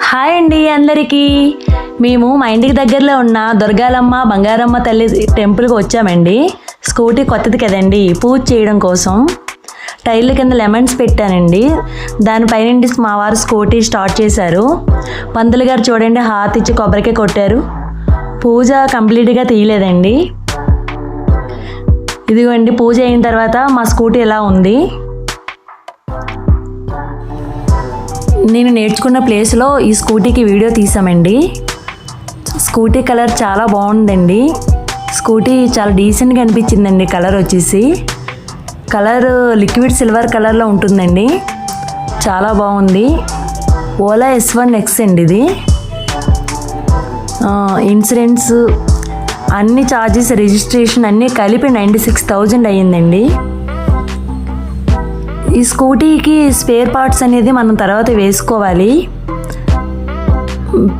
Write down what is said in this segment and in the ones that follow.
Hi అండి అందరికీ. మేము మా ఇంటికి దగ్గరలో ఉన్న దుర్గాలమ్మ బంగారమ్మ తల్లి టెంపుల్కి వచ్చామండి. స్కూటీ కొత్తది కదండి, పూజ చేయడం కోసం టైర్ల కింద లెమన్స్ పెట్టానండి. దానిపైనండి మా వారు స్కూటీ స్టార్ట్ చేశారు. పంతులు గారు చూడండి హాత్ ఇచ్చి కొబ్బరికాయ కొట్టారు. పూజ కంప్లీట్గా తీయలేదండి. ఇదిగోండి పూజ అయిన తర్వాత మా స్కూటీ ఎలా ఉంది. నేను నేర్చుకున్న ప్లేస్లో ఈ స్కూటీకి వీడియో తీసామండి. స్కూటీ కలర్ చాలా బాగుందండి. స్కూటీ చాలా డీసెంట్గా అనిపించిందండి. కలర్ వచ్చేసి కలర్ లిక్విడ్ సిల్వర్ కలర్లో ఉంటుందండి. చాలా బాగుంది. ఓలా S1X అండి ఇది. ఇన్సూరెన్స్ అన్ని ఛార్జెస్ రిజిస్ట్రేషన్ అన్నీ కలిపి 96,000 అయ్యిందండి. ఈ స్కూటీకి స్పేర్ పార్ట్స్ అనేది మనం తర్వాత వేసుకోవాలి.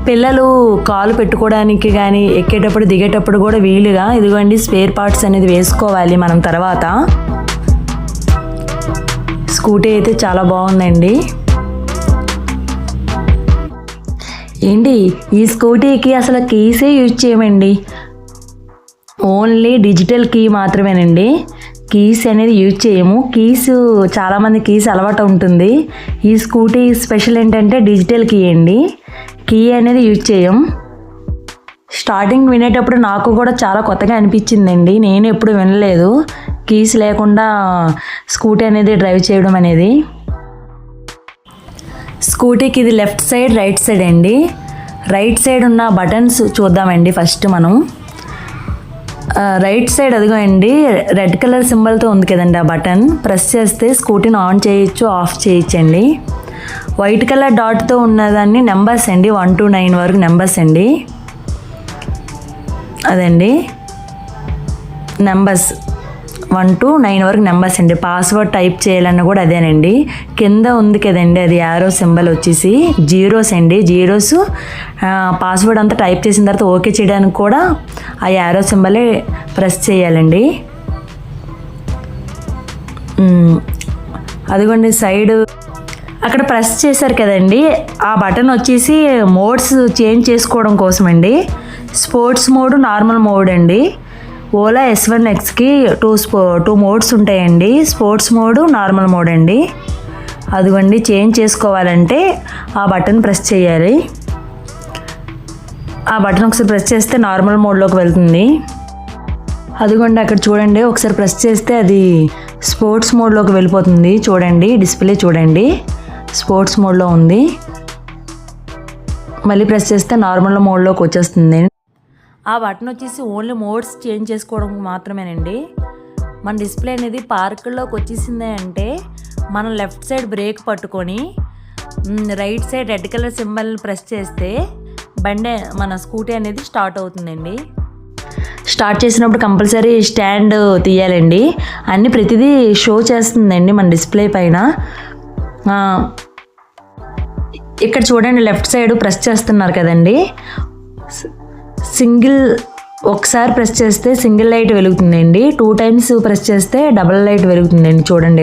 పిల్లలు కాలు పెట్టుకోవడానికి కానీ ఎక్కేటప్పుడు దిగేటప్పుడు కూడా వీలుగా ఇదిగోండి స్పేర్ పార్ట్స్ అనేది వేసుకోవాలి మనం తర్వాత. స్కూటీ అయితే చాలా బాగుందండి. ఏంటి ఈ స్కూటీకి అసలు కీసే యూజ్ చేయమండి, ఓన్లీ డిజిటల్ కీ మాత్రమేనండి. కీస్ అనేది యూజ్ చేయము. కీస్ చాలామంది కీస్ అలవాటు ఉంటుంది. ఈ స్కూటీ స్పెషల్ ఏంటంటే డిజిటల్ కీ అండి. కీ అనేది యూజ్ చేయం. స్టార్టింగ్ వినేటప్పుడు నాకు కూడా చాలా కొత్తగా అనిపించిందండి. నేను ఎప్పుడు వినలేదు కీస్ లేకుండా స్కూటీ అనేది డ్రైవ్ చేయడం అనేది. స్కూటీకి ఇది లెఫ్ట్ సైడ్ రైట్ సైడ్ అండి. రైట్ సైడ్ ఉన్న బటన్స్ చూద్దామండి. ఫస్ట్ మనం రైట్ సైడ్ అదిగో అండి రెడ్ కలర్ సింబల్తో ఉంది కదండి, ఆ బటన్ ప్రెస్ చేస్తే స్కూటీని ఆన్ చేయొచ్చు, ఆఫ్ చేయొచ్చండి. వైట్ కలర్ డాట్తో ఉన్నదాన్ని నెంబర్స్ అండి, 1 to 9 వరకు నెంబర్స్ అండి. అదండి నెంబర్స్ 1 to 9 వరకు నెంబర్స్ అండి. పాస్వర్డ్ టైప్ చేయాలన్నా కూడా అదేనండి. కింద ఉంది కదండి అది యారో సింబల్ వచ్చేసి జీరోస్ అండి. జీరోస్ పాస్వర్డ్ అంతా టైప్ చేసిన తర్వాత ఓకే చేయడానికి కూడా ఆ యారో సింబలే ప్రెస్ చేయాలండి. అదిగోండి సైడ్ అక్కడ ప్రెస్ చేశారు కదండి, ఆ బటన్ వచ్చేసి మోడ్స్ చేంజ్ చేసుకోవడం కోసం అండి. స్పోర్ట్స్ మోడ్, నార్మల్ మోడ్ అండి. ఓలా S1Xకి 2 మోడ్స్ ఉంటాయండి. స్పోర్ట్స్ మోడ్, నార్మల్ మోడ్ అండి. అదిగోండి చేంజ్ చేసుకోవాలంటే ఆ బటన్ ప్రెస్ చేయాలి. ఆ బటన్ ఒకసారి ప్రెస్ చేస్తే నార్మల్ మోడ్లోకి వెళ్తుంది. అదిగోండి అక్కడ చూడండి ఒకసారి ప్రెస్ చేస్తే అది స్పోర్ట్స్ మోడ్లోకి వెళ్ళిపోతుంది. చూడండి డిస్ప్లే చూడండి స్పోర్ట్స్ మోడ్లో ఉంది. మళ్ళీ ప్రెస్ చేస్తే నార్మల్ మోడ్లోకి వచ్చేస్తుంది. ఆ బటన్ వచ్చేసి ఓన్లీ మోడ్స్ చేంజ్ చేసుకోవడం మాత్రమేనండి. మన డిస్ప్లే అనేది పార్కుల్లోకి వచ్చేసింది అంటే మనం లెఫ్ట్ సైడ్ బ్రేక్ పట్టుకొని right side red colour symbol press చేస్తే బండి మన స్కూటీ అనేది స్టార్ట్ అవుతుందండి. స్టార్ట్ చేసినప్పుడు కంపల్సరీ స్టాండ్ తీయాలండి. అన్నీ ప్రతిదీ షో చేస్తుందండి మన డిస్ప్లే పైన. ఇక్కడ చూడండి లెఫ్ట్ సైడ్ ప్రెస్ చేస్తున్నారు కదండి, ఒకసారి ప్రెస్ చేస్తే సింగిల్ లైట్ వెలుగుతుందండి. 2 times ప్రెస్ చేస్తే డబుల్ లైట్ వెలుగుతుందండి. చూడండి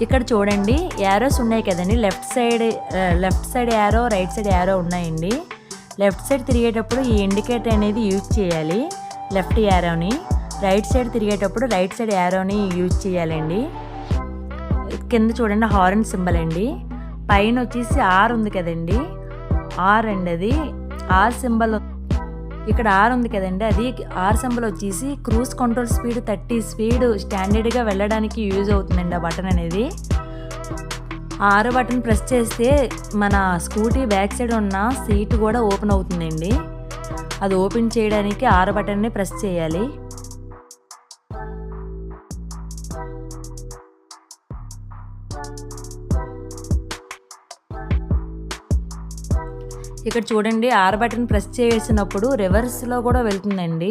ఇక్కడ చూడండి యారోస్ ఉన్నాయి కదండి. Left side arrow, right side arrow ఉన్నాయండి. లెఫ్ట్ సైడ్ తిరిగేటప్పుడు ఈ ఇండికేటర్ అనేది యూజ్ చేయాలి లెఫ్ట్ యారోని. రైట్ సైడ్ తిరిగేటప్పుడు రైట్ సైడ్ యారోని యూజ్ చేయాలండి. కింద చూడండి హార్న్ సింబల్ అండి. పైన వచ్చేసి R ఉంది కదండి, R అండి అది R సింబల్. ఇక్కడ R ఉంది కదండి, అది R సింబల్ వచ్చేసి క్రూజ్ కంట్రోల్ స్పీడ్ 30 స్పీడ్ స్టాండర్డ్గా వెళ్ళడానికి యూజ్ అవుతుందండి ఆ బటన్ అనేది. R బటన్ ప్రెస్ చేస్తే మన స్కూటీ బ్యాక్ సైడ్ ఉన్న సీట్ కూడా ఓపెన్ అవుతుందండి. అది ఓపెన్ చేయడానికి R బటన్ని ప్రెస్ చేయాలి. ఇక్కడ చూడండి R బటన్ ప్రెస్ చేసినప్పుడు రివర్స్లో కూడా వెళ్తుందండి.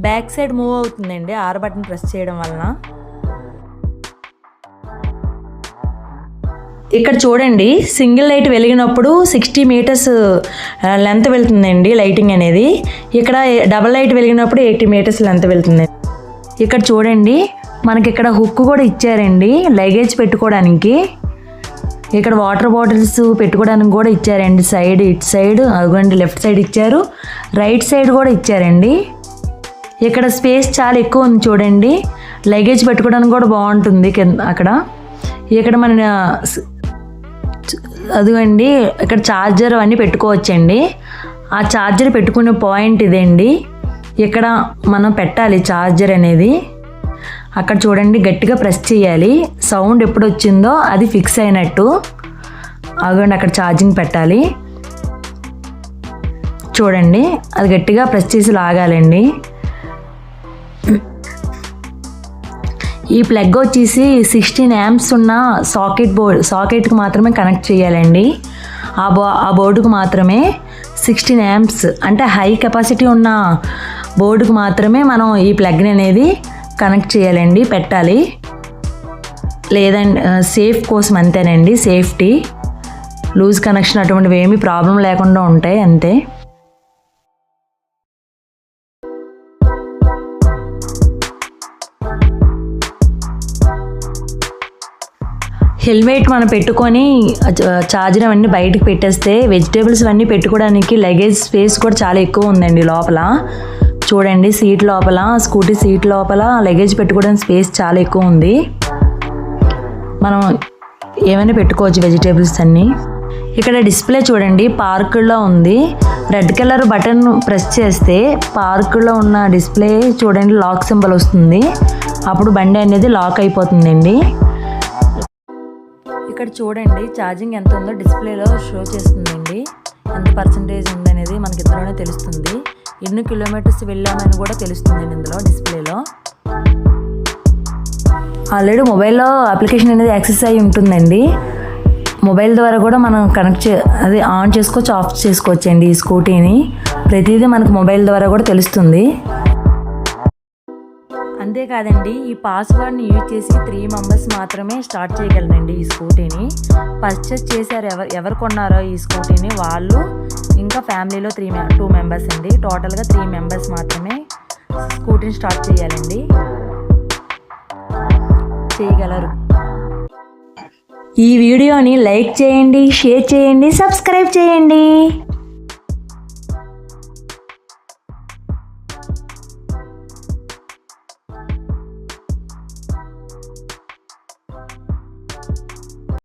బ్యాక్ సైడ్ మూవ్ అవుతుందండి R బటన్ ప్రెస్ చేయడం వలన. ఇక్కడ చూడండి సింగిల్ లైట్ వెలిగినప్పుడు 60 meters లెంత్ వెళ్తుందండి లైటింగ్ అనేది. ఇక్కడ డబల్ లైట్ వెలిగినప్పుడు 80 meters లెంత్ వెళ్తుంది. ఇక్కడ చూడండి మనకి ఇక్కడ హుక్ కూడా ఇచ్చారండి లగేజ్ పెట్టుకోవడానికి. ఇక్కడ వాటర్ బాటిల్స్ పెట్టుకోవడానికి కూడా ఇచ్చారండి. సైడ్ ఇటు సైడ్ అదిగోండి లెఫ్ట్ సైడ్ ఇచ్చారు, రైట్ సైడ్ కూడా ఇచ్చారండి. ఇక్కడ స్పేస్ చాలా ఎక్కువ ఉంది చూడండి. లగేజ్ పెట్టుకోవడానికి కూడా బాగుంటుంది అక్కడ. ఇక్కడ మన అదిగోండి ఇక్కడ ఛార్జర్ అన్నీ పెట్టుకోవచ్చండి. ఆ ఛార్జర్ పెట్టుకునే పాయింట్ ఇదండి. ఇక్కడ మనం పెట్టాలి ఛార్జర్ అనేది. అక్కడ చూడండి గట్టిగా ప్రెస్ చేయాలి. సౌండ్ ఎప్పుడు వచ్చిందో అది ఫిక్స్ అయినట్టు. అదిగోండి అక్కడ ఛార్జింగ్ పెట్టాలి. చూడండి అది గట్టిగా ప్రెస్ చేసి లాగాలండి. ఈ ప్లగ్ వచ్చేసి 16 amps ఉన్న సాకెట్కి మాత్రమే కనెక్ట్ చేయాలండి. ఆ బోర్డుకు మాత్రమే 16 amps అంటే హై కెపాసిటీ ఉన్న బోర్డుకు మాత్రమే మనం ఈ ప్లగ్ని అనేది కనెక్ట్ చేయాలండి, పెట్టాలి. లేదండి సేఫ్ కోసం అంతేనండి, సేఫ్టీ. లూజ్ కనెక్షన్ అటువంటివి ఏమీ ప్రాబ్లం లేకుండా ఉంటాయి అంతే. హెల్మెట్ మనం పెట్టుకొని ఛార్జర్ అవన్నీ బయటకు పెట్టేస్తే వెజిటేబుల్స్ అవన్నీ పెట్టుకోవడానికి లగేజ్ స్పేస్ కూడా చాలా ఎక్కువ ఉందండి లోపల. చూడండి సీట్ లోపల, స్కూటీ సీట్ లోపల లగేజ్ పెట్టుకోవడానికి స్పేస్ చాలా ఎక్కువ ఉంది. మనం ఏమైనా పెట్టుకోవచ్చు వెజిటేబుల్స్ అన్నీ. ఇక్కడ డిస్ప్లే చూడండి పార్కుల్లో ఉంది. రెడ్ కలర్ బటన్ ప్రెస్ చేస్తే పార్కులో ఉన్న డిస్ప్లే చూడండి లాక్ సింబల్ వస్తుంది. అప్పుడు బండి అనేది లాక్ అయిపోతుందండి. ఇక్కడ చూడండి ఛార్జింగ్ ఎంత ఉందో డిస్ప్లేలో షో చేస్తుందండి. ఎంత పర్సంటేజ్ ఉందనేది మనకి ఇందులోనే తెలుస్తుంది. ఎన్ని కిలోమీటర్స్ వెళ్ళామని కూడా తెలుస్తుందండి ఇందులో డిస్ప్లేలో. ఆల్రెడీ మొబైల్లో అప్లికేషన్ అనేది యాక్సెస్ అయ్యి ఉంటుందండి. మొబైల్ ద్వారా కూడా మనం అది ఆన్ చేసుకోవచ్చు, ఆఫ్ చేసుకోవచ్చు అండి ఈ స్కూటీని. ప్రతిదీ మనకు మొబైల్ ద్వారా కూడా తెలుస్తుంది. అంతేకాదండి ఈ పాస్వర్డ్ని యూజ్ చేసి 3 members మాత్రమే స్టార్ట్ చేయగలనండి ఈ స్కూటీని. పర్చేస్ చేశారు ఎవరు కొన్నారో ఈ స్కూటీని వాళ్ళు, ఇంకా ఫ్యామిలీలో 2 members అండి. టోటల్గా 3 members మాత్రమే స్కూటీని స్టార్ట్ చేయగలరు. ఈ వీడియోని లైక్ చేయండి, షేర్ చేయండి, సబ్స్క్రైబ్ చేయండి.